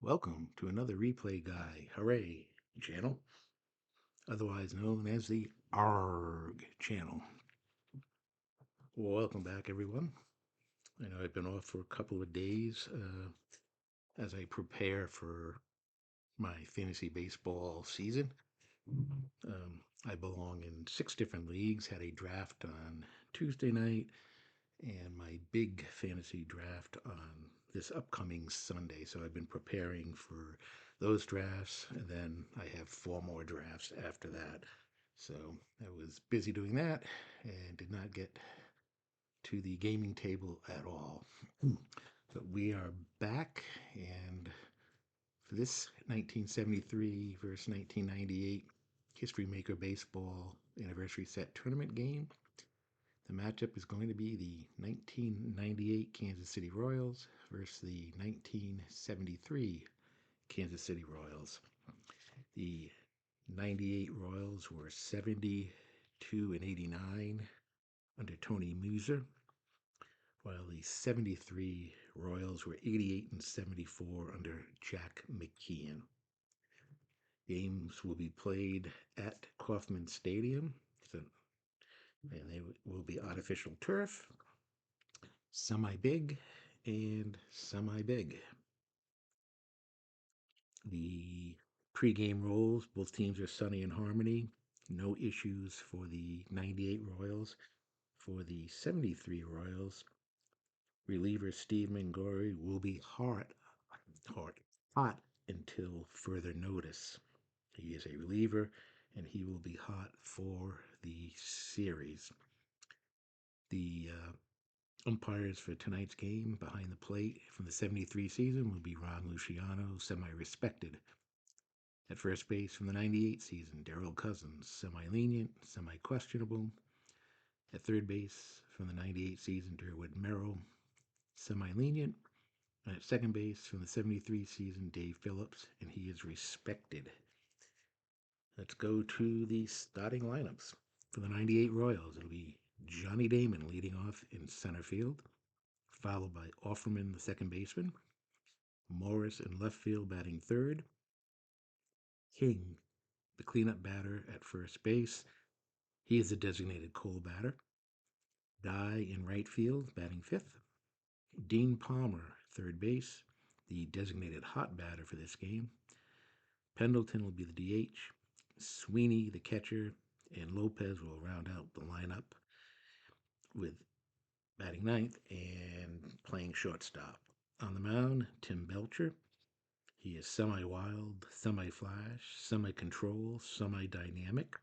Welcome to another Replay Guy Hooray channel, otherwise known as the ARG channel. Well, welcome back, everyone. I know I've been off for a couple of days as I prepare for my fantasy baseball season. I belong in 6 different leagues, had a draft on Tuesday night, and my big fantasy draft on this upcoming Sunday. So I've been preparing for those drafts, and then I have 4 more drafts after that. So I was busy doing that and did not get to the gaming table at all. But we are back, and for this 1973 versus 1998 History Maker Baseball Anniversary Set Tournament game, the matchup is going to be the 1998 Kansas City Royals versus the 1973 Kansas City Royals. The 98 Royals were 72-89 under Tony Muser, while the 73 Royals were 88-74 under Jack McKeon. Games will be played at Kauffman Stadium, and they will be artificial turf, semi-big, and semi-big. The pregame rolls, both teams are sunny and harmony. No issues for the 98 Royals. For the 73 Royals, reliever Steve Mangori will be hot until further notice. He is a reliever, and he will be hot for the series. The umpires for tonight's game behind the plate from the 73 season will be Ron Luciano, semi-respected. At first base from the 98 season, Darrell Cousins, semi-lenient, semi-questionable. At third base from the 98 season, Derwood Merrill, semi-lenient. And at second base from the 73 season, Dave Phillips, and he is respected. Let's go to the starting lineups. For the 98 Royals, it'll be Johnny Damon leading off in center field, followed by Offerman, the second baseman, Morris in left field batting third, King, the cleanup batter at first base. He is a designated cold batter. Dye in right field batting fifth. Dean Palmer, third base, the designated hot batter for this game. Pendleton will be the DH. Sweeney, the catcher, and Lopez will round out the lineup with batting ninth and playing shortstop. On the mound, Tim Belcher. He is semi-wild, semi-flash, semi-control, semi-dynamic.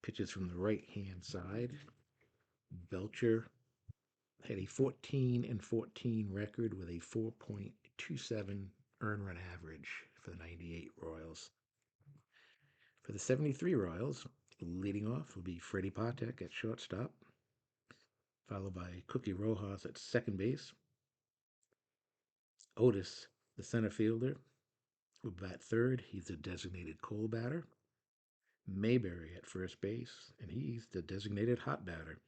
Pitches from the right-hand side. Belcher had a 14-14 record with a 4.27 earned run average for the 98 Royals. For the 73 Royals, leading off will be Freddie Patek at shortstop, followed by Cookie Rojas at second base. Otis, the center fielder, will bat third. He's a designated cold batter. Mayberry at first base, and he's the designated hot batter.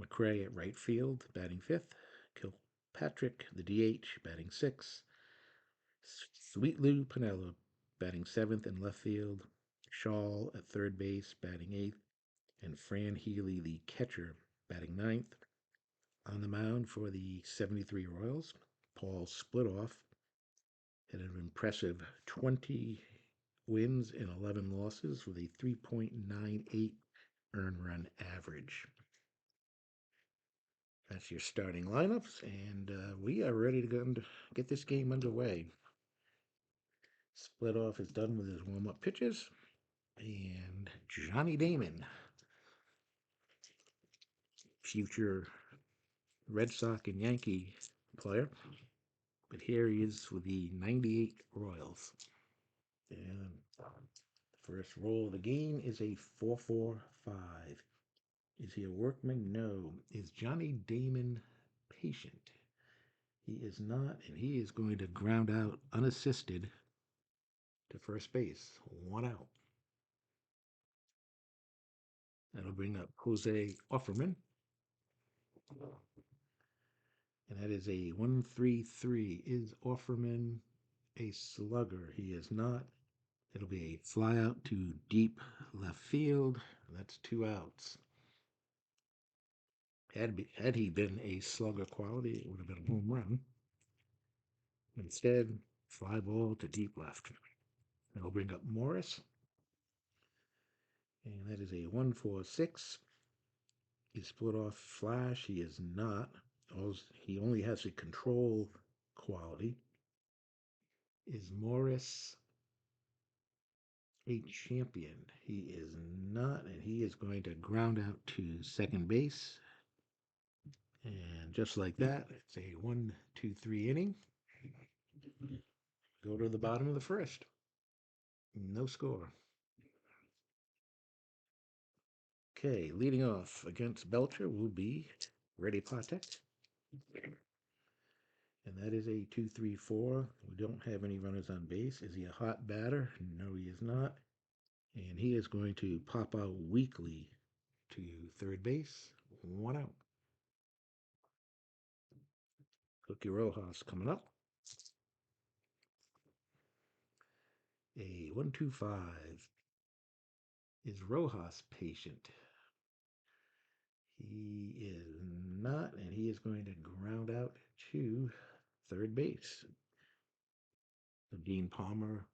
McRae at right field, batting fifth. Kilpatrick, the DH, batting sixth. Sweet Lou Pinella, batting seventh in left field. Shaw at third base, batting eighth. And Fran Healy, the catcher, batting ninth. On the mound for the 73 Royals, Paul Splitoff had an impressive 20 wins and 11 losses with a 3.98 earned run average. That's your starting lineups, and we are ready to get this game underway. Splitoff is done with his warm-up pitches, and Johnny Damon, future Red Sox and Yankee player, but here he is with the 98 Royals. And the first roll of the game is a 4-4-5. Is he a workman? No. Is Johnny Damon patient? He is not, and he is going to ground out unassisted to first base. 1 out. That'll bring up Jose Offerman. And that is a 1-3-3. Is Offerman a slugger. He is not. It'll be a fly out to deep left field. That's 2 outs. Had he been a slugger quality, it would have been a home run. Instead, fly ball to deep left. That'll bring up Morris. And that is a 1-4-6. He split off Flash. He is not. He only has a control quality. Is Morris a champion? He is not, and he is going to ground out to second base. And just like that, it's a 1-2-3 inning. Go to the bottom of the first. No score. Okay, leading off against Belcher will be Reddy Patek. And that is a 2-3-4. We don't have any runners on base. Is he a hot batter? No, he is not. And he is going to pop out weakly to third base. 1 out. Cookie Rojas coming up. A 1-2-5. Is Rojas patient? He is not, and he is going to ground out to third base. So Dean Palmer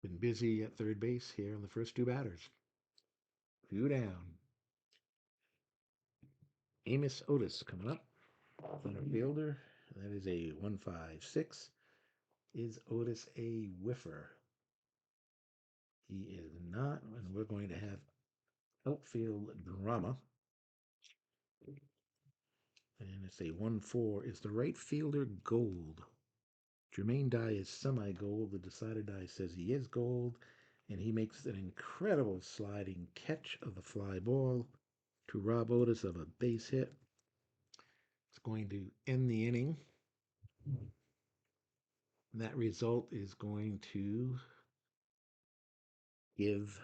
been busy at third base here in the first 2 batters. 2 down. Amos Otis coming up. Center fielder. That is a 1-5-6. Is Otis a whiffer? He is not, and we're going to have outfield drama. And it's a 1-4. Is the right fielder gold? Jermaine Dye is semi-gold. The decider die says he is gold, and he makes an incredible sliding catch of the fly ball to rob Otis of a base hit. It's going to end the inning. And that result is going to give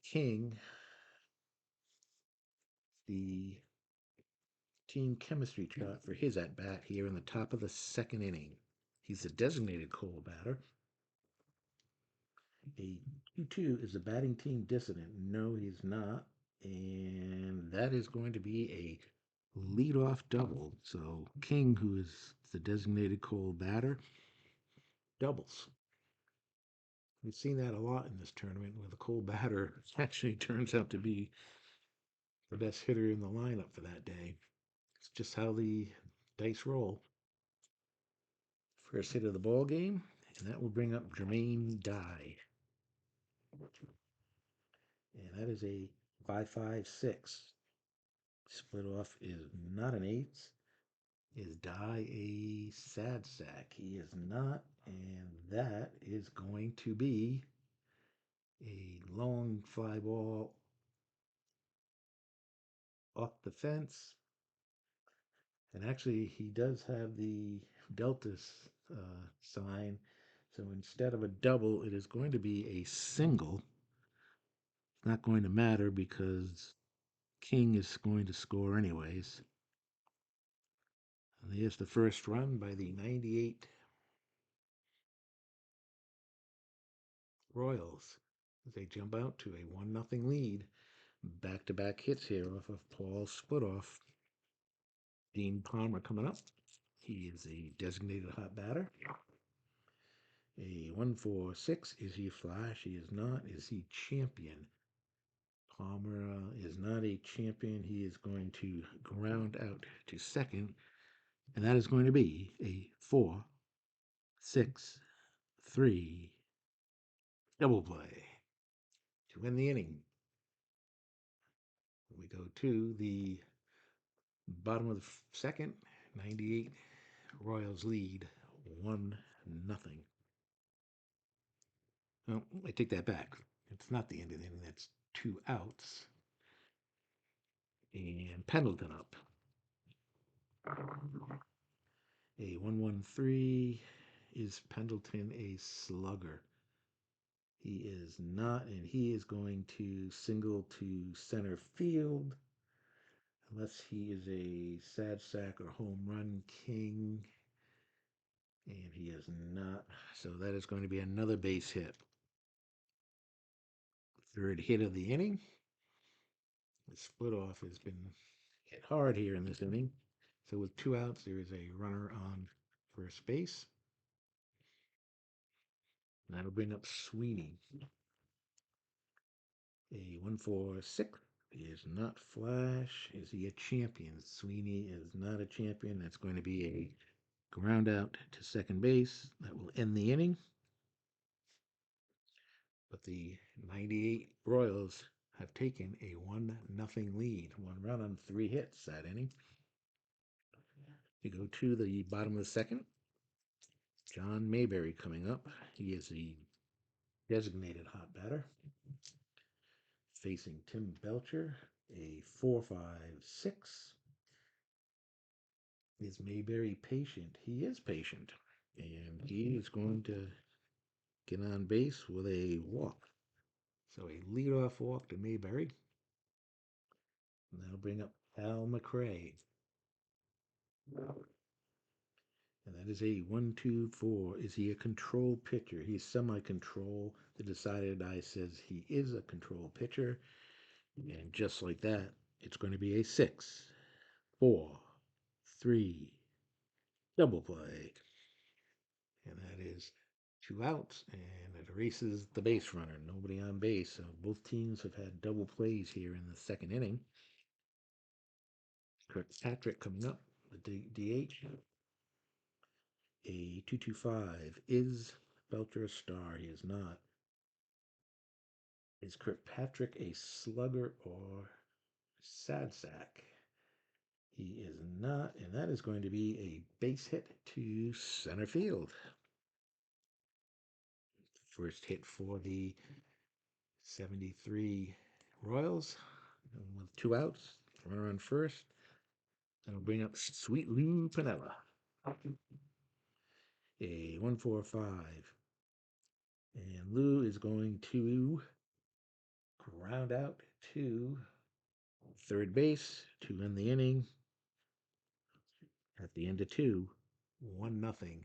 King the team chemistry chart for his at bat here in the top of the second inning. He's a designated cold batter. A 2-2 is a batting team dissident. No, he's not. And that is going to be a leadoff double. So King, who is the designated cold batter, doubles. We've seen that a lot in this tournament where the cold batter actually turns out to be the best hitter in the lineup for that day. It's just how the dice roll. First hit of the ball game, and that will bring up Jermaine Dye. And that is a 5-5-6. Split off is not an 8. Is Dye a sad sack? He is not, and that is going to be a long fly ball off the fence. And actually, he does have the Delta sign. So instead of a double, it is going to be a single. It's not going to matter because King is going to score anyways. And here's the first run by the 98 Royals. They jump out to a 1-0 lead. Back-to-back hits here off of Paul's split-off. Dean Palmer coming up. He is a designated hot batter. A 1-4-6. Is he flash? He is not. Is he champion? Palmer is not a champion. He is going to ground out to second. And that is going to be a 4-6-3 double play to end the inning. We go to the bottom of the second. 98 Royals lead 1-0. Oh, I take that back. It's not the end of the inning. That's 2 outs. And Pendleton up. A 1-1-3. Is Pendleton a slugger? He is not, and he is going to single to center field. Unless he is a sad sack or home run king. And he is not. So that is going to be another base hit. Third hit of the inning. The split off has been hit hard here in this inning. So with 2 outs, there is a runner on first base. That'll bring up Sweeney. A 1-4-6 is not flash. Is he a champion? Sweeney is not a champion. That's going to be a ground out to second base. That will end the inning. But the 98 Royals have taken a 1-0 lead. One run on 3 hits that inning. We go to the bottom of the second. John Mayberry coming up. He is the designated hot batter. Facing Tim Belcher, a 4-5-6. Is Mayberry patient? He is patient. And he is going to get on base with a walk. So a leadoff walk to Mayberry. And that'll bring up Al McRae. And that is a 1-2-4. Is he a control pitcher? He's semi-control. The decided eye says he is a control pitcher. And just like that, it's going to be a 6-4-3 double play. And that is 2 outs, and it erases the base runner. Nobody on base. So both teams have had double plays here in the second inning. Kirkpatrick coming up, the DH. A 2-2-5. Is Belcher a star? He is not. Is Kirkpatrick a slugger or sad sack? He is not, and that is going to be a base hit to center field. First hit for the 73 Royals with 2 outs. Runner on first. That'll bring up Sweet Lou Piniella. A 1-4-5. And Lou is going to ground out to third base to end the inning. At the end of 2, 1-0.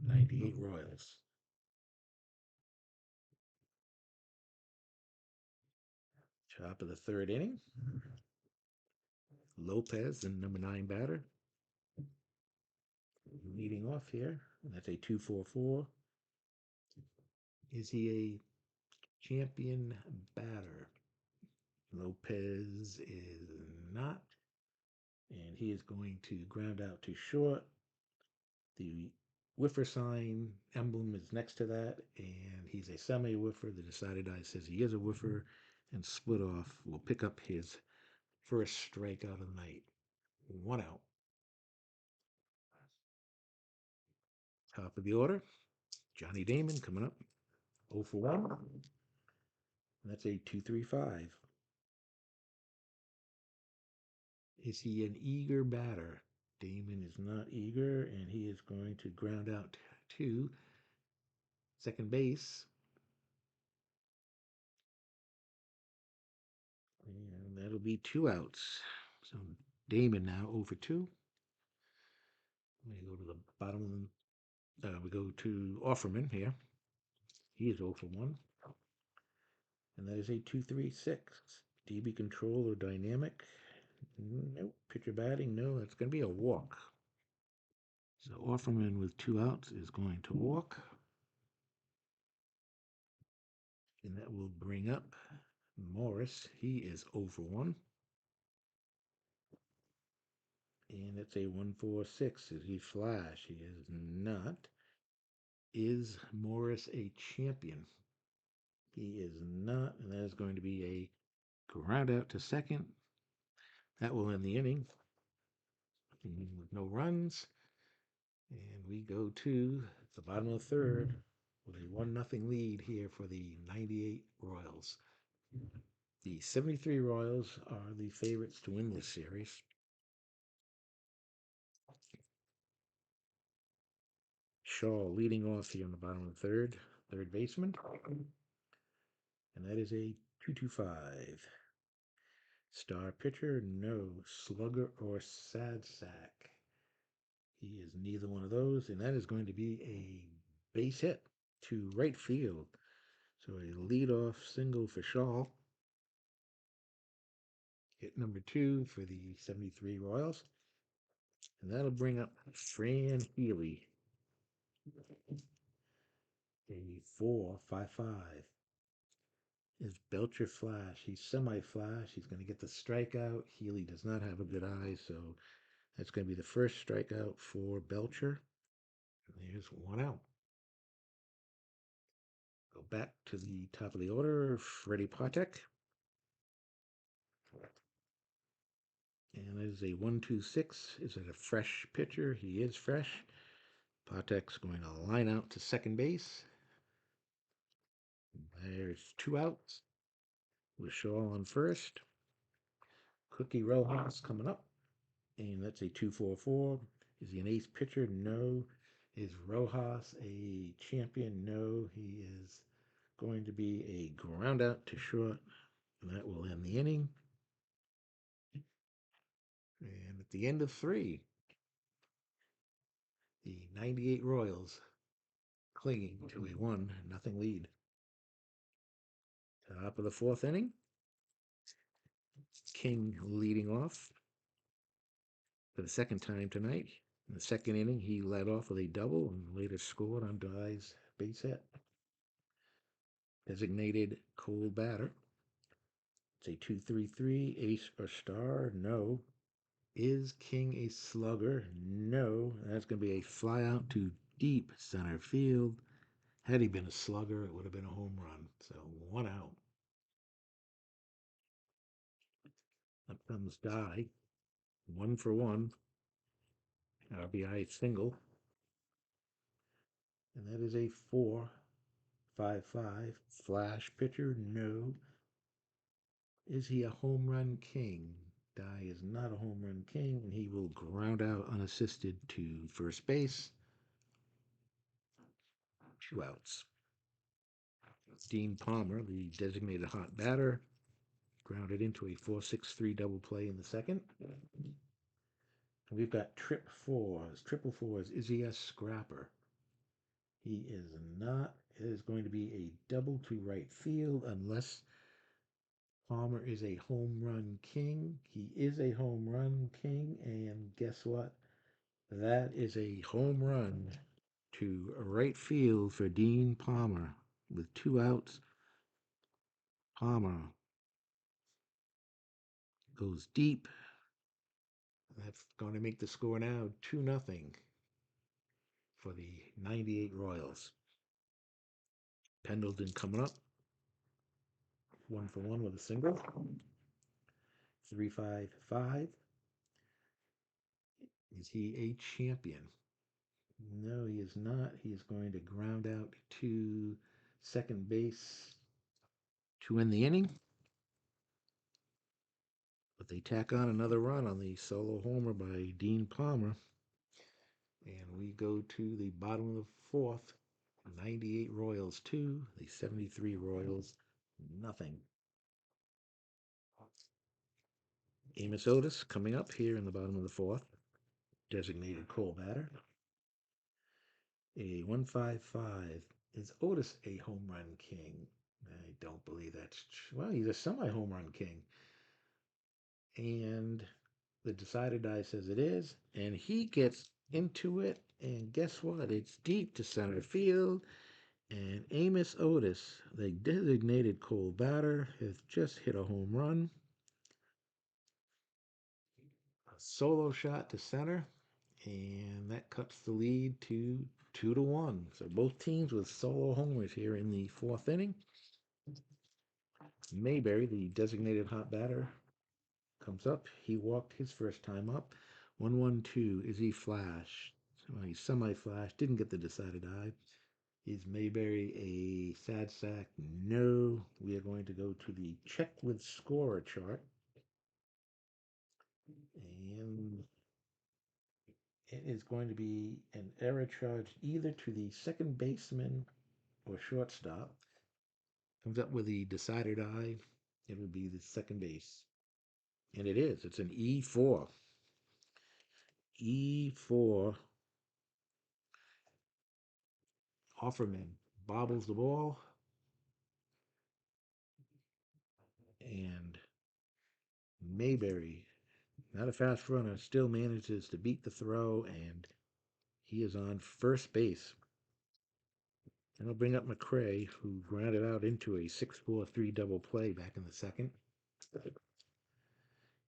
98 Royals. Top of the third inning. Lopez, the number 9 batter, leading off here. That's a 2-4-4. Is he a champion batter? Lopez is not. And he is going to ground out to short. The whiffer sign emblem is next to that, and he's a semi-whiffer. The decided eye says he is a whiffer, and split off will pick up his first strikeout of the night. 1 out. Top of the order, Johnny Damon coming up. 0 for 1. And that's a 2-3-5. Is he an eager batter? Damon is not eager, and he is going to ground out to second base. And that'll be 2 outs. So Damon now 0 for 2. We go to the bottom of we go to Offerman here. He is 0 for 1. And that is a 2-3-6. DB control or dynamic? Nope. Pitcher batting? No, that's going to be a walk. So Offerman with 2 outs is going to walk. And that will bring up Morris. He is 0 for 1. And it's a 1-4-6. Is he flash? He is not. Is Morris a champion? He is not. And that is going to be a ground out to second. That will end the inning with no runs. And we go to the bottom of the third with a 1-0 lead here for the 98 Royals. The 73 Royals are the favorites to win this series. Shaw leading off here on the bottom of the third baseman. And that is a 2-2-5. Star pitcher, no. Slugger or sad sack? He is neither one of those, and that is going to be a base hit to right field. So a leadoff single for Shaw. Hit number 2 for the 73 Royals. And that'll bring up Fran Healy. A 4.55. Is Belcher flash? He's semi-flash. He's going to get the strikeout. Healy does not have a good eye, so that's going to be the first strikeout for Belcher. There's one out. Go back to the top of the order. Freddie Patek. And it is a 1-2-6. Is it a fresh pitcher? He is fresh. Patek's going to line out to second base. There's 2 outs. With Shaw on first. Cookie Rojas coming up. And that's a 2-4-4. Is he an ace pitcher? No. Is Rojas a champion? No. He is going to be a ground out to short. And that will end the inning. And at the end of 3, the 98 Royals clinging to a 1-0 lead. Top of the 4th inning. King leading off for the second time tonight. In the second inning, he led off with a double and later scored on Dye's base hit. Designated cold batter. It's a 2-3-3. Ace or star? No. Is King a slugger? No. That's going to be a fly out to deep center field. Had he been a slugger, it would have been a home run. So 1 out. Up comes Dye. 1 for 1. RBI single. And that is a 4.55. Flash pitcher? No. Is he a home run king? Dye is not a home run king, and he will ground out unassisted to first base. 2 outs. Dean Palmer, the designated hot batter, grounded into a 4-6-3 double play in the second. And we've got triple fours. Is he a scrapper? He is not. It is going to be a double to right field unless Palmer is a home run king. He is a home run king, and guess what? That is a home run to right field for Dean Palmer with 2 outs. Palmer goes deep. That's going to make the score now 2-0 for the 98 Royals. Pendleton coming up. 1 for 1 with a single. 3.55. Is he a champion? No, he is not. He is going to ground out to second base to end the inning. But they tack on another run on the solo homer by Dean Palmer. And we go to the bottom of the 4th. 98 Royals 2, the 73 Royals nothing. Amos Otis coming up here in the bottom of the 4th. Designated cold batter. A 1.55. Is Otis a home run king? I don't believe that's true. Well, he's a semi-home run king. And the decider die says it is. And he gets into it. And guess what? It's deep to center field. And Amos Otis, the designated cold batter, has just hit a home run. A solo shot to center. And that cuts the lead to 2-1. So both teams with solo homers here in the 4th inning. Mayberry, the designated hot batter, comes up. He walked his first time up. 1-1-2. Is he flash? Well, he's semi-flash. Didn't get the decided eye. Is Mayberry a sad sack? No. We are going to go to the check with scorer chart. And it is going to be an error charged either to the second baseman or shortstop. Comes up with the decided eye. It would be the second base. And it is. It's an E4. E4 Offerman bobbles the ball, and Mayberry, not a fast runner, still manages to beat the throw, and he is on first base. And I'll bring up McCray, who grounded out into a 6-4-3 double play back in the second.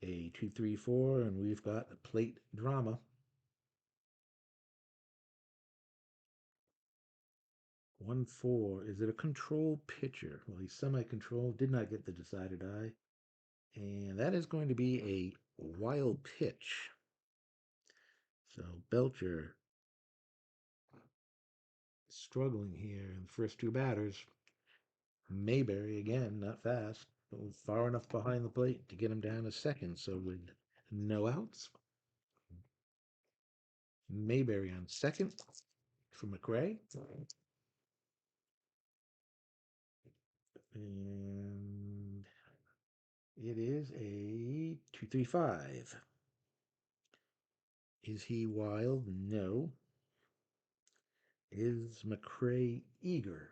A 2-3-4, and we've got a plate drama. 1-4. Is it a control pitcher? Well, he's semi-controlled, did not get the decided eye. And that is going to be a wild pitch. So Belcher struggling here in the first two batters. Mayberry again, not fast, but far enough behind the plate to get him down to second. So with no outs, Mayberry on second for McRae. And it is a 2-3-5. Is he wild? No. Is McRae eager?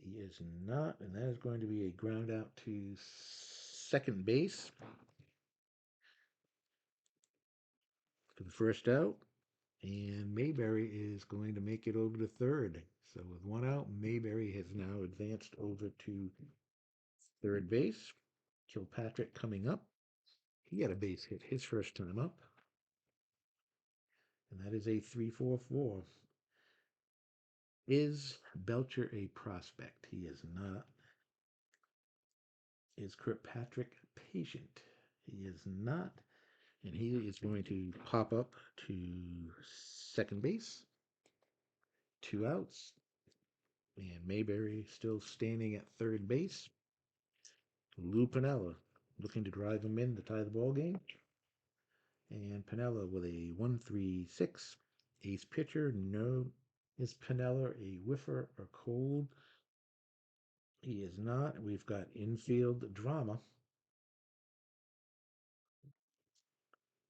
He is not, and that is going to be a ground out to second base for the first out. And Mayberry is going to make it over to third. So with one out, Mayberry has now advanced over to third base. Kilpatrick coming up. He got a base hit his first time up. And that is a 3-4-4. Is Belcher a prospect? He is not. Is Kirkpatrick patient? He is not. And he is going to pop up to second base. Two outs. And Mayberry still standing at third base. Lou Piniella looking to drive him in to tie the ball game. And Piniella with a 1-3-6. Ace pitcher. No. Is Piniella a whiffer or cold? He is not. We've got infield drama.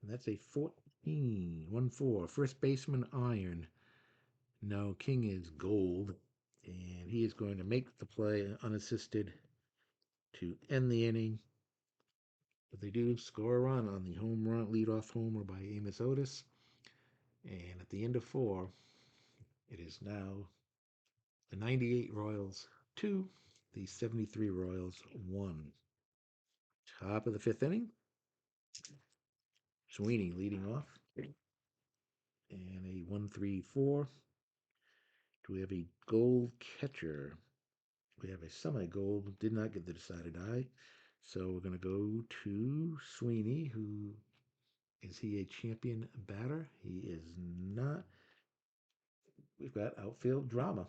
And that's a 14. 1-4. First baseman iron. No, King is gold. And he is going to make the play unassisted to end the inning. But they do score a run on the home run leadoff homer by Amos Otis. And at the end of four, it is now the 98 Royals 2, the 73 Royals 1. Top of the fifth inning. Sweeney leading off. And a 1-3-4. Do we have a gold catcher? We have a semi-gold. Did not get the decided eye. So we're going to go to Sweeney, who is he a champion batter? He is not. We've got outfield drama.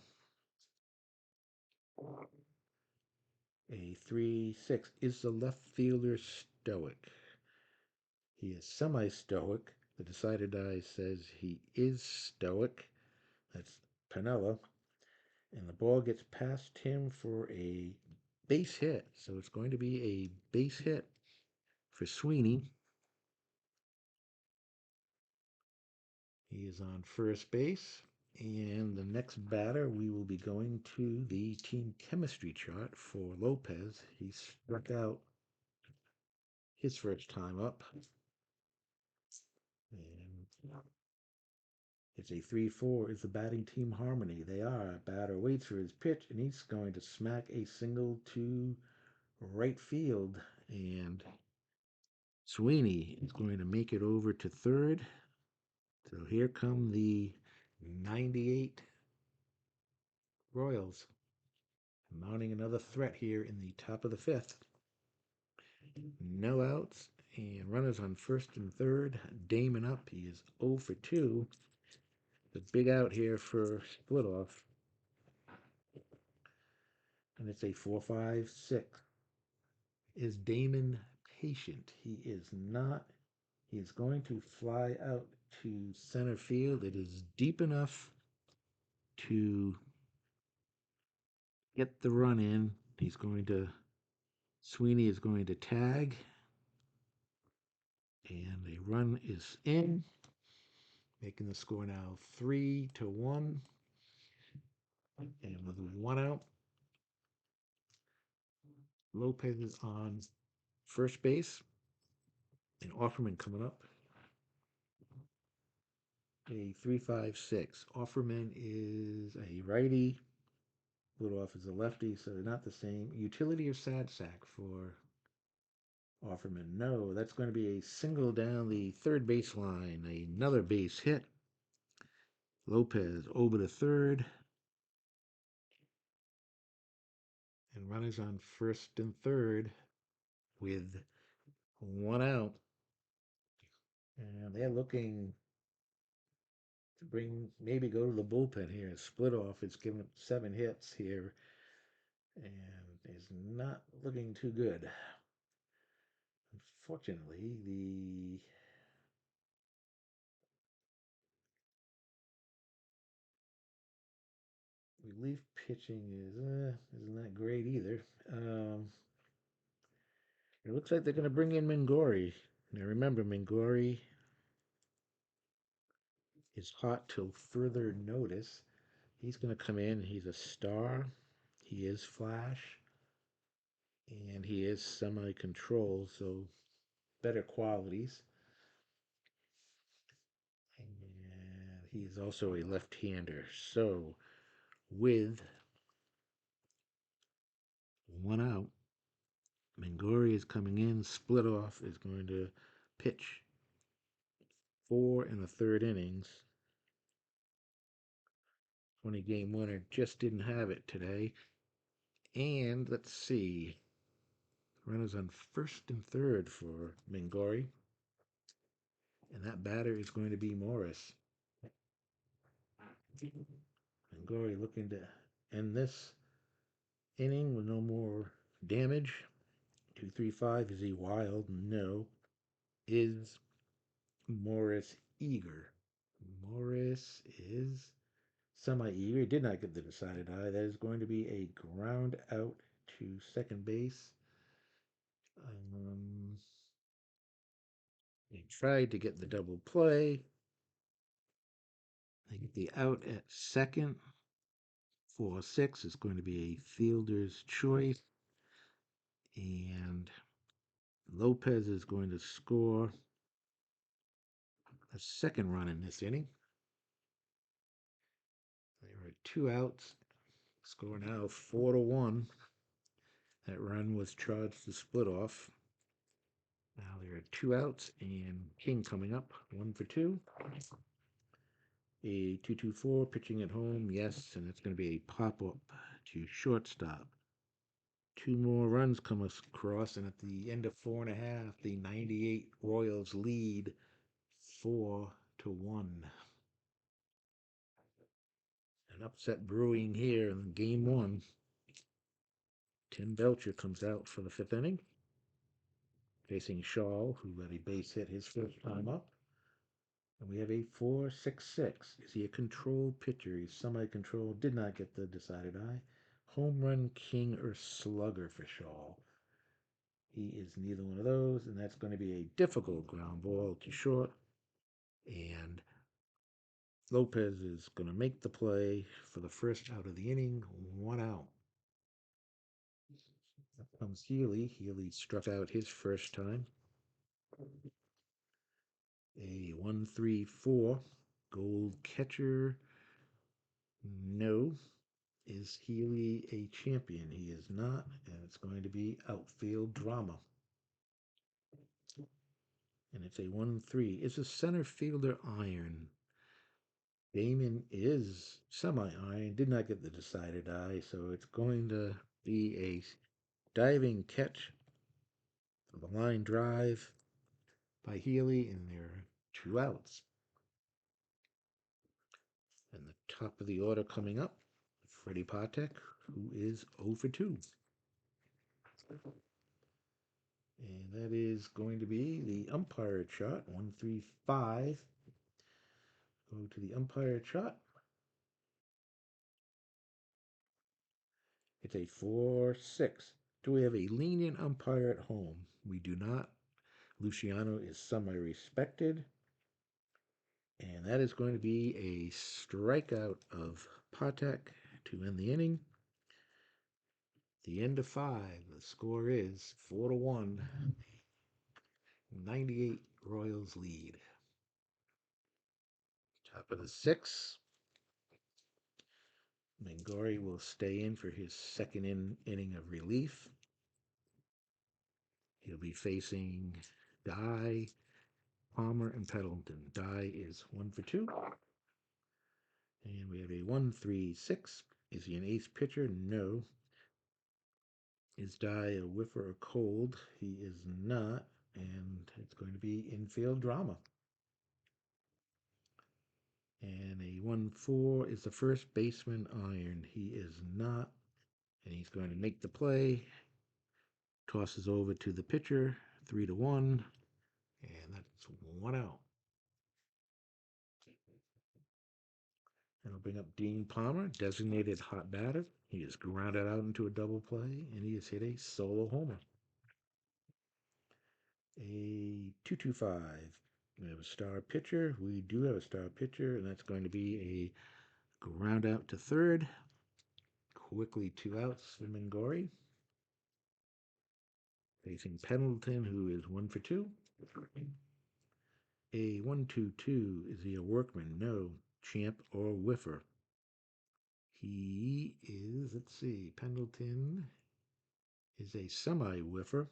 A 3-6. Is the left fielder stoic? He is semi-stoic. The decided eye says he is stoic. That's Piniella. And the ball gets past him for a base hit. So it's going to be a base hit for Sweeney. He is on first base. And the next batter, we will be going to the team chemistry chart for Lopez. He struck out his first time up. And it's a 3-4. Is the batting team harmony? They are. Batter waits for his pitch, and he's going to smack a single to right field. And Sweeney is going to make it over to third. So here come the 98 Royals, mounting another threat here in the top of the fifth. No outs and runners on first and third. Damon up. He is 0 for 2. The big out here for split off. And it's a 4-5-6. Is Damon patient? He is not. He is going to fly out to center field. It is deep enough to get the run in. Sweeney is going to tag. And a run is in. making the score now 3-1. And with one out, Lopez is on first base, and Offerman coming up. A 3-5-6. Offerman is a righty. Woodruff is a lefty, so they're not the same. Utility or sad sack for Offerman? No, that's going to be a single down the third baseline. Another base hit. Lopez over to third. And runners on first and third with one out. And they're looking to maybe go to the bullpen here and split off. It's given 7 hits here and is not looking too good. Unfortunately, the relief pitching isn't that great either. It looks like they're going to bring in Mingori. Now remember, Mingori is hot till further notice. He's going to come in. He's a star. He is flash. And he is semi-control, so better qualities. And he's also a left-hander. So with one out, Mingori is coming in. Split off is going to pitch 4 and a third innings. 20-game winner just didn't have it today. And let's see. Runners on first and third for Mingori. And that batter is going to be Morris. Mingori looking to end this inning with no more damage. 2-3-5. Is he wild? No. Is Morris eager? Morris is semi-eager. He did not get the decided eye. That is going to be a ground out to second base. He tried to get the double play. They get the out at second. 4-6 is going to be a fielder's choice. And Lopez is going to score a second run in this inning. There are 2 outs. Score now 4-1. That run was charged to split off. Now there are 2 outs, and King coming up, 1 for 2. A 2-2-4 pitching at home, yes, and it's going to be a pop-up to shortstop. 2 more runs come across, and at the end of 4.5, the 98 Royals lead 4-1. An upset brewing here in game 1. Tim Belcher comes out for the 5th inning, facing Shaw, who got a base hit his first time up. And we have a 4-6-6. Is he a control pitcher? He's semi-control. Did not get the decided eye. Home run king or slugger for Shaw. He is neither one of those, and that's going to be a difficult ground ball to short. And Lopez is going to make the play for the first out of the inning. 1 out. Up comes Healy. Healy struck out his first time. A 1-3-4. Gold catcher. No. Is Healy a champion? He is not, and it's going to be outfield drama. And it's a 1-3. Is a center fielder iron? Damon is semi-iron. Did not get the decided eye, so it's going to be a diving catch of a line drive by Healy, and there are 2 outs. And the top of the order coming up, Freddie Patek, who is 0 for 2. And that is going to be the umpire chart. 1-3-5. Go to the umpire chart. It's a 4-6. Do we have a lenient umpire at home? We do not. Luciano is semi-respected. And that is going to be a strikeout of Patek to end the inning. The end of 5. The score is 4-1. 98 Royals lead. Top of the 6th. Mangori will stay in for his second inning of relief. He'll be facing Dye, Palmer, and Pendleton. Dye is 1 for 2. And we have a 1-3-6. Is he an ace pitcher? No. Is Dye a whiffer or cold? He is not. And it's going to be infield drama. And a 1-4 is the first baseman iron. He is not. And he's going to make the play. Tosses over to the pitcher. 3-1. And that's 1 out. And I'll bring up Dean Palmer, designated hot batter. He is grounded out into a double play, and he has hit a solo homer. A 2-2-5. We have a star pitcher. We do have a star pitcher, and that's going to be a ground out to third. Quickly 2 outs for Mangori. Facing Pendleton, who is 1 for 2. A 1-2-2. Is he a workman? No. Champ or whiffer? He is, let's see, Pendleton is a semi-whiffer.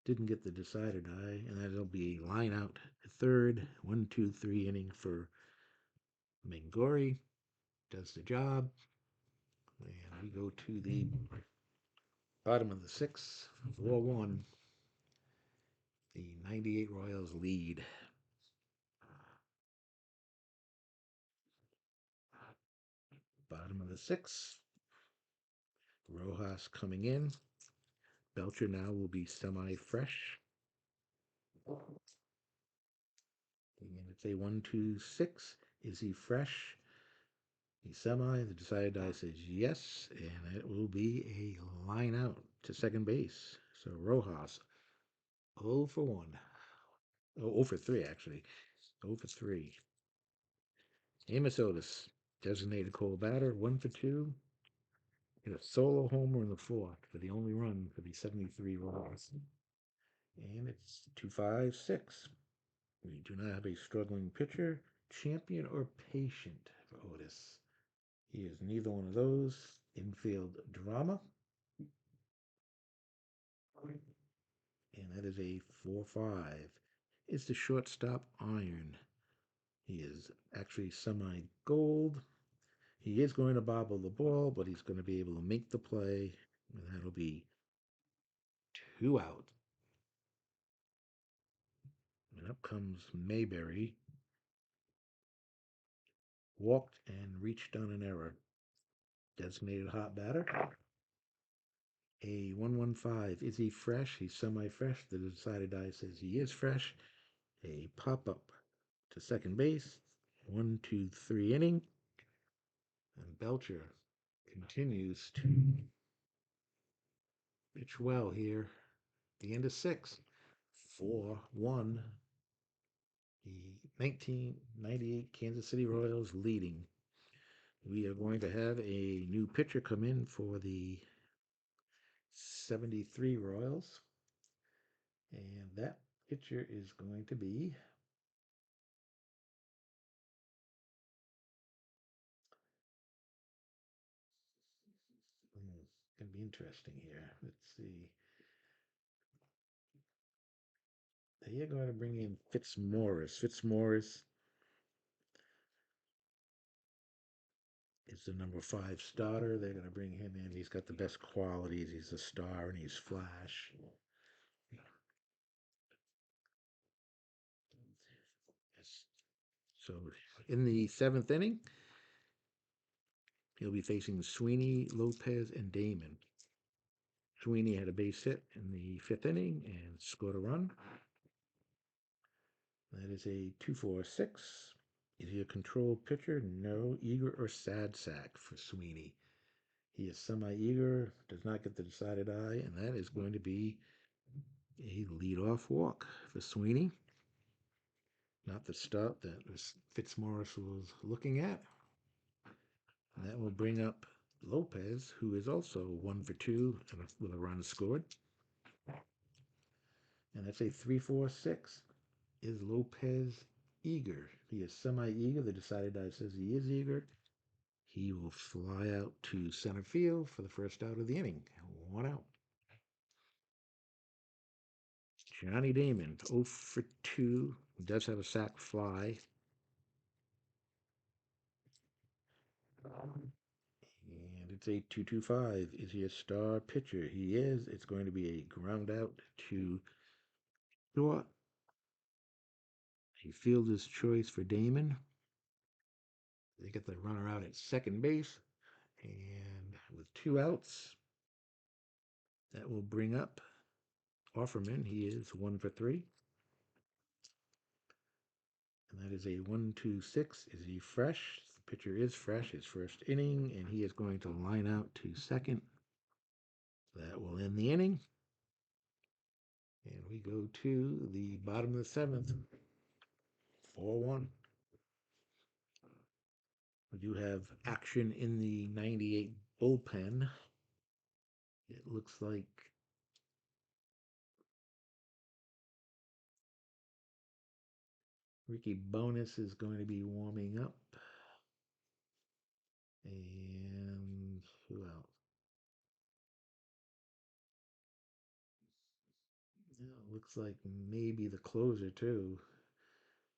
Didn't get the decider die, and that'll be a line out to third. 1-2-3 inning for Mangori. Does the job. And we go to the bottom of the 6th. 4-1. The 98 Royals lead. Bottom of the 6th. Rojas coming in. Belcher now will be semi-fresh. And it's a 1-2-6. Is he fresh? He's semi. The decided die says yes, and it will be a line out to second base. So Rojas, 0 for 1. Oh, 0 for 3, actually. 0 for 3. Amos Otis, designated cold batter, 1 for 2. Hit a solo homer in the 4th for the only run for the 73 Royals. And it's 2-5-6. We do not have a struggling pitcher, champion, or patient for Otis. He is neither one of those. Infield drama. And that is a 4-5. It's the shortstop iron. He is actually semi-gold. He is going to bobble the ball, but he's going to be able to make the play. And that'll be 2 out. And up comes Mayberry. Walked and reached on an error. Designated hot batter. A 1-1-5. Is he fresh? He's semi-fresh. The decided die says he is fresh. A pop-up to second base. 1-2-3 inning. And Belcher continues to pitch well here. The end of 6. 4-1. The 1998 Kansas City Royals leading. We are going to have a new pitcher come in for the 73 Royals. And that pitcher is going to be going to be interesting here. Let's see. They are going to bring in Fitzmaurice. Fitzmaurice is the number 5 starter. They're going to bring him in. He's got the best qualities. He's a star and he's flash. Yes. So in the 7th inning, he'll be facing Sweeney, Lopez, and Damon. Sweeney had a base hit in the 5th inning and scored a run. That is a 2-4-6. Is he a control pitcher? No. Eager or sad sack for Sweeney. He is semi-eager, does not get the decided eye, and that is going to be a leadoff walk for Sweeney. not the start that Fitzmaurice was looking at. And that will bring up Lopez, who is also 1 for 2 with a run scored. And that's a 3-4-6. Is Lopez eager? He is semi-eager. The decided dive says he is eager. He will fly out to center field for the first out of the inning. 1 out. Johnny Damon, 0 for 2. Does have a sac fly. And it's a 2-2-5. Is he a star pitcher? He is. It's going to be a ground out to short. A fielder's choice for Damon. They get the runner out at second base. And with 2 outs, that will bring up Offerman. He is 1 for 3. And that is a 1-2-6. Is he fresh? The pitcher is fresh. His first inning, and he is going to line out to second. That will end the inning. And we go to the bottom of the 7th. 4-1. We do have action in the 98 bullpen. It looks like Ricky Bonus is going to be warming up. And who else? Yeah, it looks like maybe the closer too,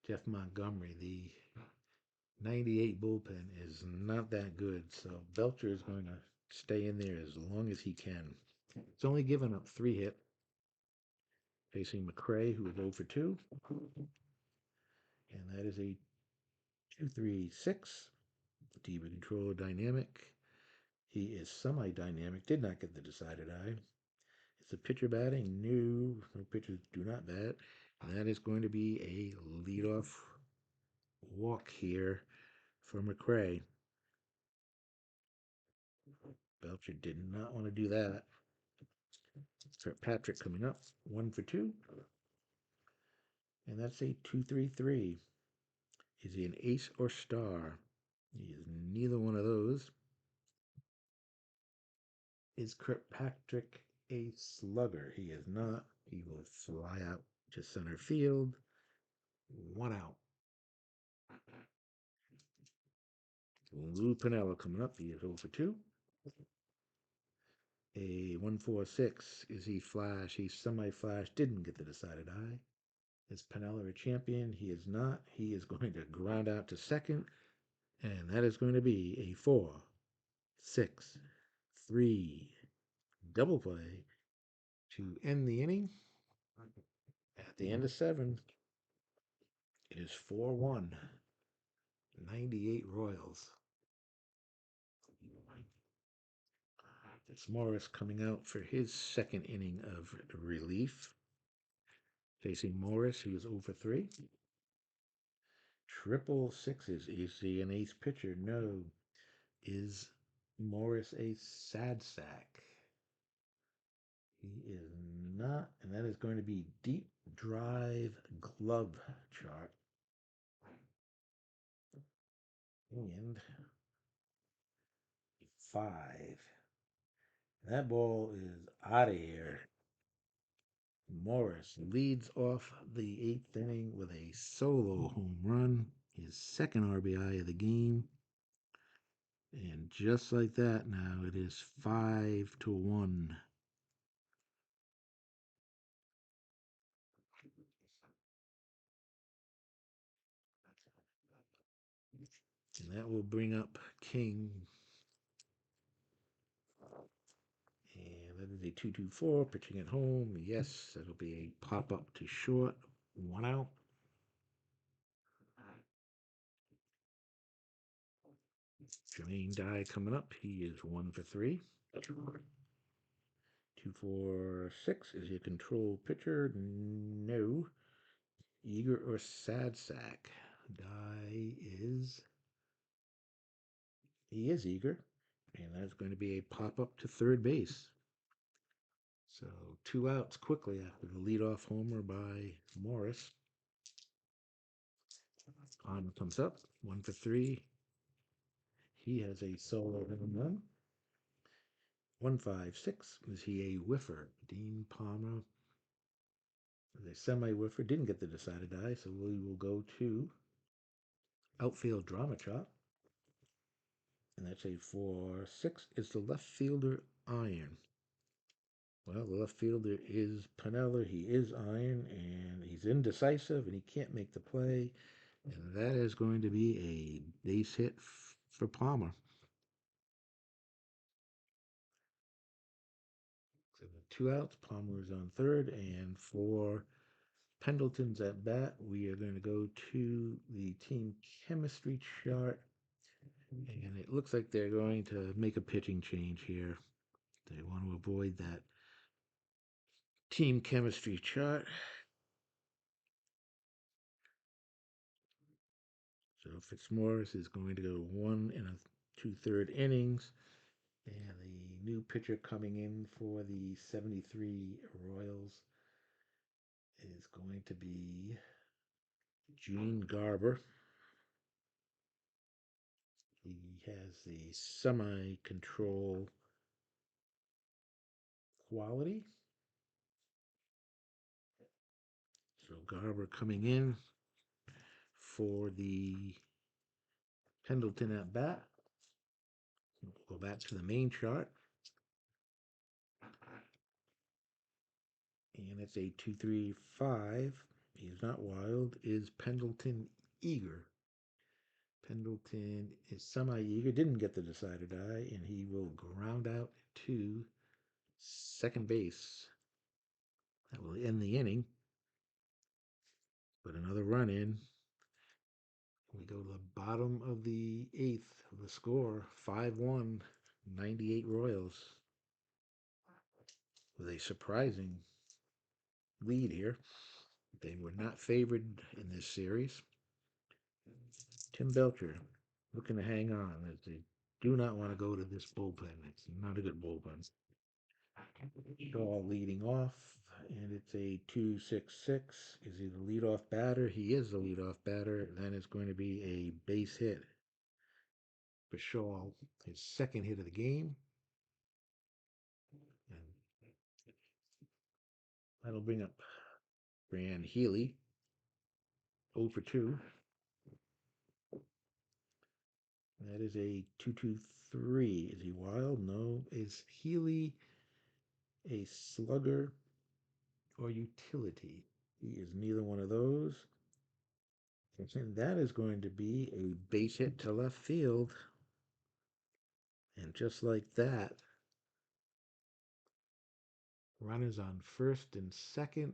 Jeff Montgomery. The 98 bullpen is not that good, so Belcher is going to stay in there as long as he can. It's only given up 3 hits, facing McRae, who is 0 for 2. And that is a 2-3-6. Diva controller dynamic. He is semi-dynamic. Did not get the decided eye. It's a pitcher batting. No pitchers do not bat. And that is going to be a leadoff walk here for McRae. Belcher did not want to do that. Kirkpatrick coming up, 1 for 2. And that's a 2-3-3. Is he an ace or star? He is neither one of those. Is Kirkpatrick a slugger? He is not. He will fly out to center field. 1 out. Lou Piniella coming up. He is 0 for 2. A 1-4-6. Is he flash? He's semi-flash. Didn't get the decided eye. Is Piniella a champion? He is not. He is going to ground out to second. And that is going to be a 4-6-3 double play to end the inning. At the end of 7, it is 4-1. 98 Royals. It's Morris coming out for his second inning of relief. Facing Morris, he was 0 for 3. Triple sixes. Is he an ace pitcher? No. Is Morris a sad sack? He is not. And that is going to be deep drive glove chart. And 5. That ball is out of here. Morris leads off the 8th inning with a solo home run, his second RBI of the game. And just like that, now it is 5-1. And that will bring up King. And that is a 2-2-4, pitching at home. Yes, that'll be a pop up to short. 1 out. Jermaine Dye coming up. He is 1 for 3. 2-4-6. Is he a control pitcher? No. Eager or sad sack? Dye is. He is eager. And that's going to be a pop up to third base. So 2 outs quickly after the leadoff homer by Morris. On comes up, 1 for 3. He has a solo home run. 156. Is he a whiffer? Dean Palmer is a semi whiffer. Didn't get the decided die, so we will go to outfield drama chop. And that's a 4-6. Is the left fielder iron? Well, the left fielder is Pinella. He is iron, and he's indecisive, and he can't make the play. And that is going to be a base hit for Palmer. So the 2 outs. Palmer is on third, and for Pendleton's at bat, we are going to go to the team chemistry chart. And it looks like they're going to make a pitching change here. They want to avoid that team chemistry chart. So Fitzmaurice is going to go 1 2/3 innings. And the new pitcher coming in for the 73 Royals is going to be Gene Garber. He has the semi-control quality. So Garber coming in for the Pendleton at bat. We'll go back to the main chart. And it's a 2-3-5. He's not wild. Is Pendleton eager? Pendleton is semi-eager. Didn't get the decider die, and he will ground out to second base. That will end the inning. But another run in. We go to the bottom of the eighth. The score 5-1, 98 Royals. With a surprising lead here. They were not favored in this series. Tim Belcher looking to hang on as they do not want to go to this bullpen. It's not a good bullpen. Shaw leading off, and it's a 2-6-6. Is he the leadoff batter? He is the leadoff batter. Then it's going to be a base hit for Shaw, his second hit of the game. And that'll bring up Brian Healy, 0 for 2. That is a 2-2-3. Is he wild? No. Is Healy a slugger or utility? He is neither one of those. And that is going to be a base hit to left field. And just like that, runners on first and second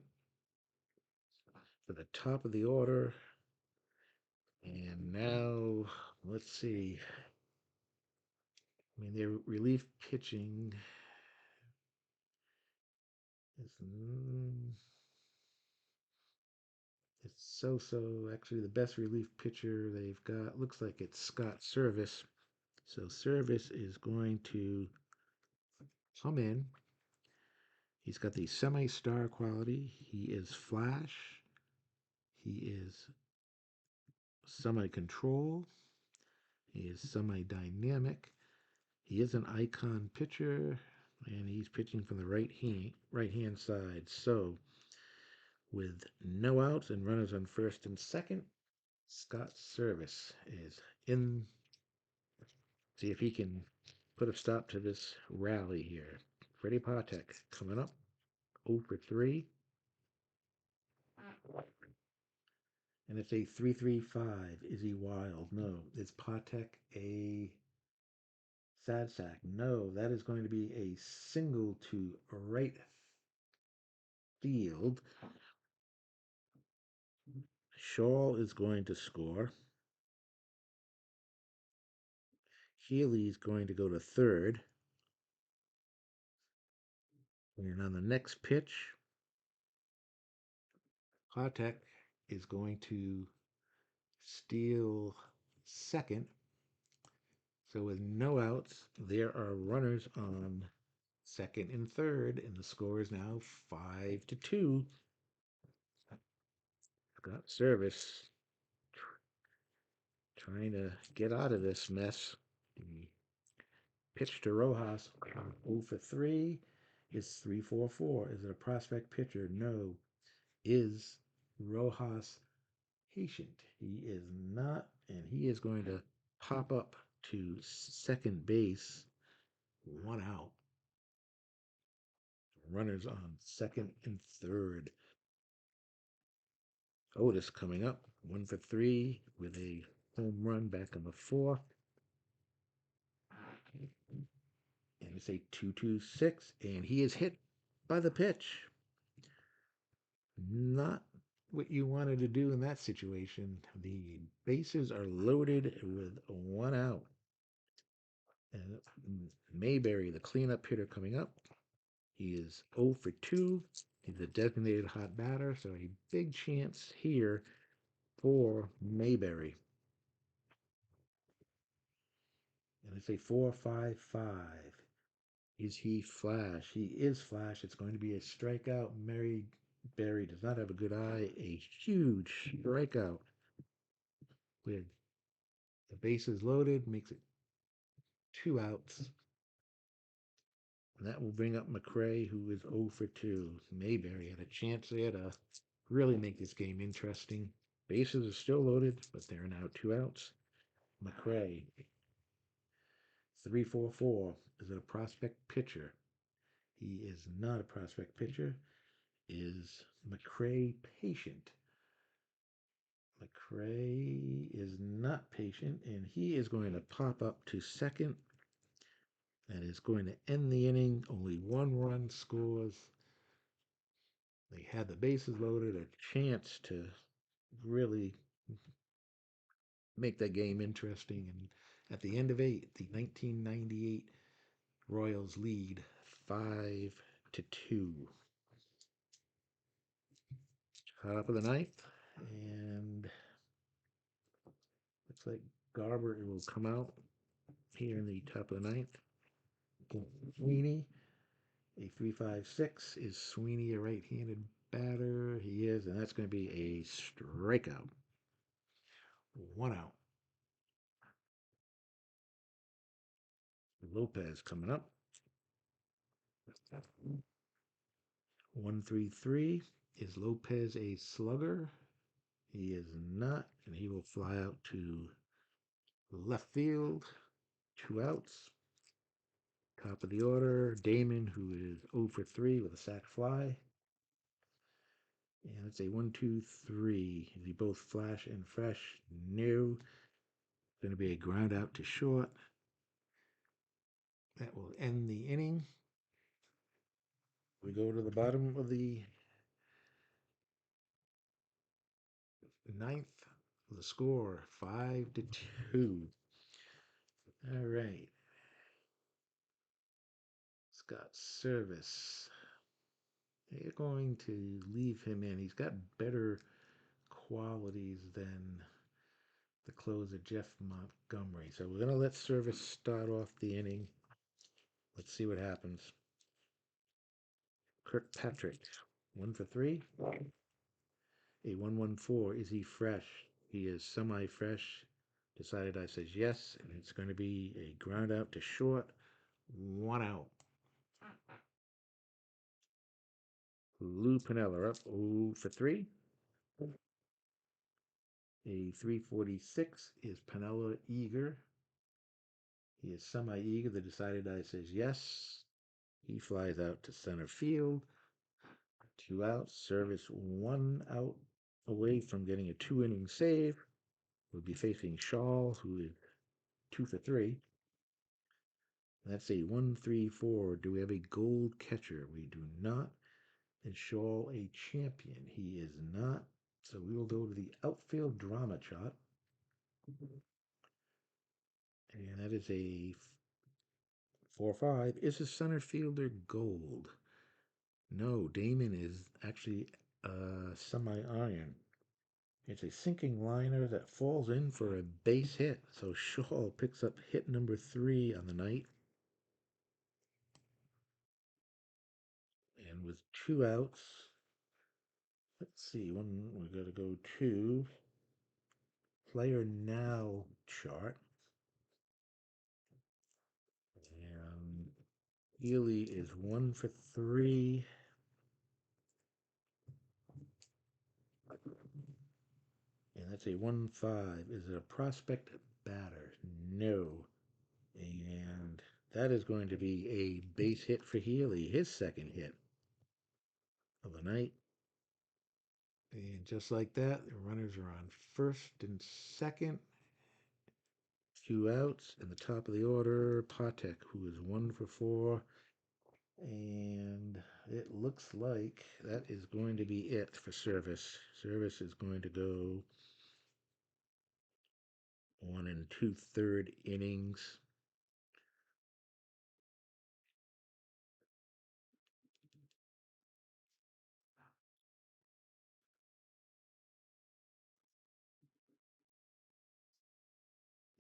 for the top of the order. And now, let's see. I mean, their relief pitching is it's so. Actually, the best relief pitcher they've got looks like it's Scott Service. So Service is going to come in. He's got the semi-star quality. He is flash. He is semi-control. He is semi-dynamic. He is an icon pitcher, and he's pitching from the right hand side. So, with no outs and runners on first and second, Scott Service is in. See if he can put a stop to this rally here. Freddie Patek coming up, 0 for 3. And it's a 3-3-5. Is he wild? No. Is Patek a sad sack? No. That is going to be a single to right field. Shaw is going to score. Healy is going to go to third. And on the next pitch, Patek is going to steal second. So with no outs, there are runners on second and third, and the score is now 5-2. Got Service trying to get out of this mess. He pitched to Rojas, 0 for 3. Is 3-4-4. Is it a prospect pitcher? No. Is Rojas patient? He is not, and he is going to pop up to second base. 1 out. Runners on second and third. Otis coming up, 1 for 3 with a home run back in the fourth. And it's a 2-2-6, and he is hit by the pitch. Not what you wanted to do in that situation. The bases are loaded with 1 out. And Mayberry, the cleanup hitter, coming up. He is 0 for 2. He's a designated hot batter, so a big chance here for Mayberry. And it's a 4-5-5. Is he flash? He is flash. It's going to be a strikeout. Mayberry does not have a good eye. A huge strikeout with the bases loaded, makes it 2 outs. And that will bring up McRae, who is 0 for 2. Mayberry had a chance there to really make this game interesting. Bases are still loaded, but there are now 2 outs. McRae, 3-4-4. Is it a prospect pitcher? He is not a prospect pitcher. Is McRae patient? McRae is not patient, and he is going to pop up to second. That is going to end the inning. Only 1 run scores. They had the bases loaded, a chance to really make that game interesting. And at the end of 8, the 1998 Royals lead 5-2. Top of the ninth, and looks like Garber will come out here in the top of the ninth. Sweeney, a 3-5-6. Is Sweeney a right-handed batter? He is, and that's going to be a strikeout. 1 out. Lopez coming up. 1-3-3. Is Lopez a slugger? He is not, and he will fly out to left field. 2 outs. Top of the order, Damon, who is 0 for 3 with a sac fly. And it's a 1-2-3. Is he both flash and fresh? No. Going to be a ground out to short. That will end the inning. We go to the bottom of the ninth. The score 5-2. All right. Scott Service. They're going to leave him in. He's got better qualities than the closer, Jeff Montgomery. So we're going to let Service start off the inning. Let's see what happens. Kirkpatrick, 1 for 3. A 1-1-4. Is he fresh? He is semi-fresh. Decided I says yes, and it's going to be a ground out to short. 1 out. Lou Piniella up 0 for 3. A 346. Is Piniella eager? He is semi-eager. The decided I says yes. He flies out to center field. 2 outs. Service 1 out away from getting a 2-inning save. We'll be facing Shaw, who is 2 for 3. That's a 1-3-4. Do we have a gold catcher? We do not. Is Shaw a champion? He is not. So we will go to the outfield drama chart. And that is a 4-5. Is a center fielder gold? No, Damon is actually semi-iron. It's a sinking liner that falls in for a base hit. So Shaw picks up hit number 3 on the night. And with 2 outs, let's see, we got to go to player now chart. And Healy is 1 for 3. And that's a 1-5. Is it a prospect batter? No. And that is going to be a base hit for Healy, his second hit of the night. And just like that, the runners are on first and second. 2 outs. In the top of the order, Patek, who is 1 for 4. And it looks like that is going to be it for Service. Service is going to go 1 2/3 innings.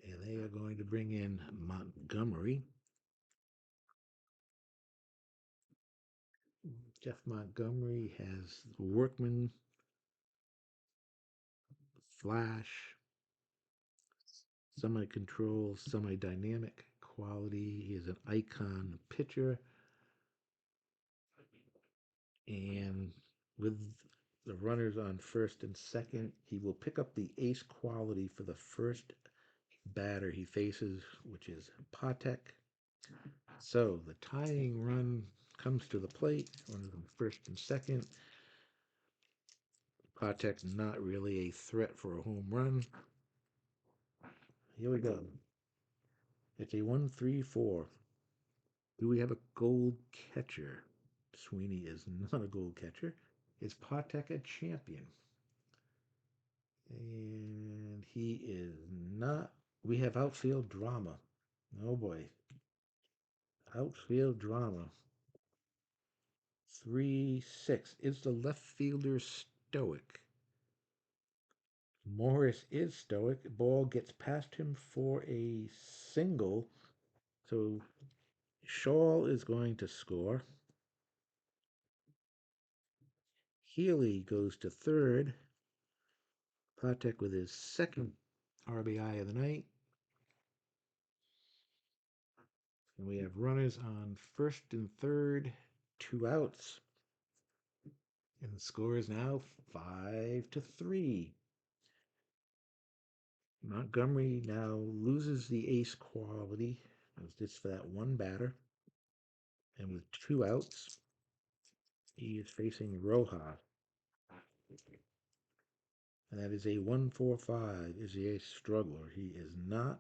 And they are going to bring in Montgomery. Jeff Montgomery has workman, flash, semi-control, semi-dynamic quality. He is an icon pitcher. And with the runners on first and second, he will pick up the ace quality for the first batter he faces, which is Patek. So the tying run comes to the plate, runners on first and second. Patek's not really a threat for a home run. Here we go. It's a 1-3-4. Do we have a gold catcher? Sweeney is not a gold catcher. Is Patek a champion? And he is not. We have outfield drama. Oh boy. Outfield drama. 3-6. Is the left fielder stoic? Morris is stoic. Ball gets past him for a single. So Shaw is going to score. Healy goes to third. Patek with his second RBI of the night. And we have runners on first and third, 2 outs. And the score is now 5-3. Montgomery now loses the ace quality. It was just for that one batter. And with 2 outs, he is facing Rojas. And that is a 1-4-5. Is he a struggler? He is not.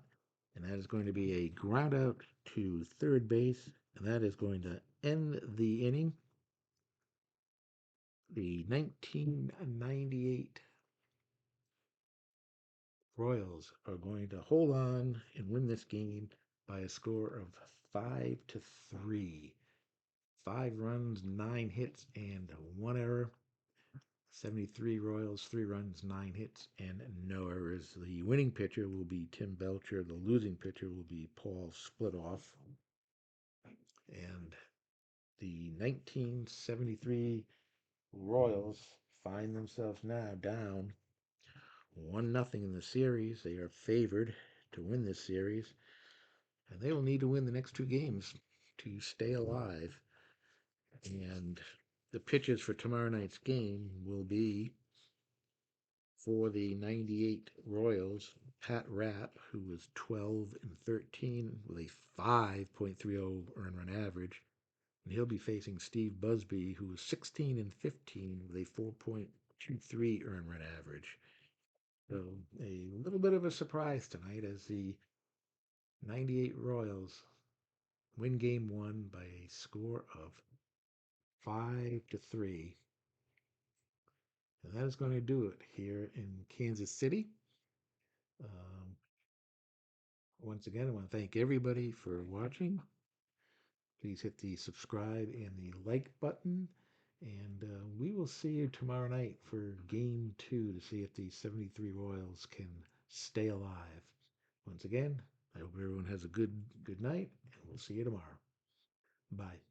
And that is going to be a ground out to third base. And that is going to end the inning. The 1998 Royals are going to hold on and win this game by a score of 5-3. 5 runs, 9 hits, and 1 error. 73 Royals, 3 runs, 9 hits, and no errors. The winning pitcher will be Tim Belcher. The losing pitcher will be Paul Splitoff. And the 1973 Royals find themselves now down 1-0 in the series. They are favored to win this series, and they will need to win the next 2 games to stay alive. And the pitchers for tomorrow night's game will be for the 98 Royals, Pat Rapp, who was 12-13 with a 5.30 earned run average. And he'll be facing Steve Busby, who was 16-15 with a 4.23 earned run average. So a little bit of a surprise tonight as the 98 Royals win game 1 by a score of 5-3. And that is going to do it here in Kansas City. Um, Once again, I want to thank everybody for watching. Please hit the subscribe and the like button. And we will see you tomorrow night for game 2 to see if the 73 Royals can stay alive. Once again, I hope everyone has a good night, and we'll see you tomorrow. Bye.